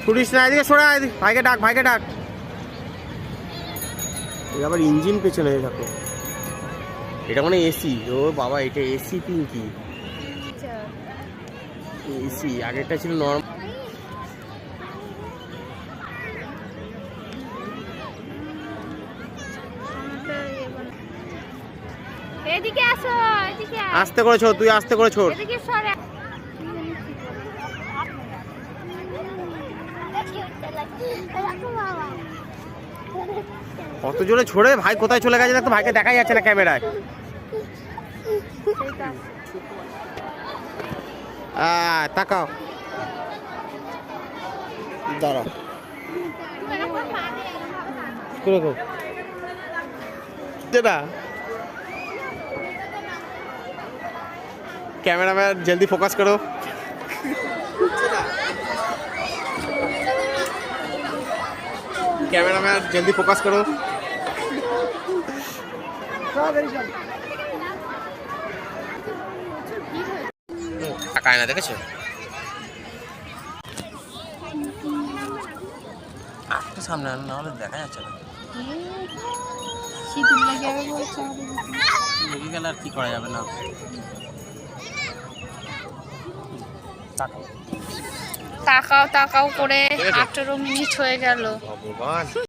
ছুটিস না, এদিকে সরা, এদিকে ভাইকে ডাক, ভাইকে ডাক। আবার ইঞ্জিন পেছনে দেখো, এটা মানে এসি। ও বাবা, এটা এসি পিঙ্কি, এসি। আগেরটা ছিল নর্মাল। এদিকে আসো, এদিকে আস্তে করে ছোড়, তুই আস্তে করে ছোড়। এদিকে সরে। কত জোরে ছোড়ে ভাই, কোথায় চলে গেছে দেখো, ভাইকে দেখাই যাচ্ছে না ক্যামেরায়। তাকাও, দাঁড়াও, कैमरामैन जल्दी फोकस करो। कैमरामैन जल्दी फोकस करो। তাকায় না, দেখেছো? একটু সামনে না হলে দেখা যাচ্ছে না। শীত লেগে যাবে বলছে, লেগে গেলে আর কি করা যাবে না। তাকাও তাকাও করে 18 মিনিট হয়ে গেল। ভগবান।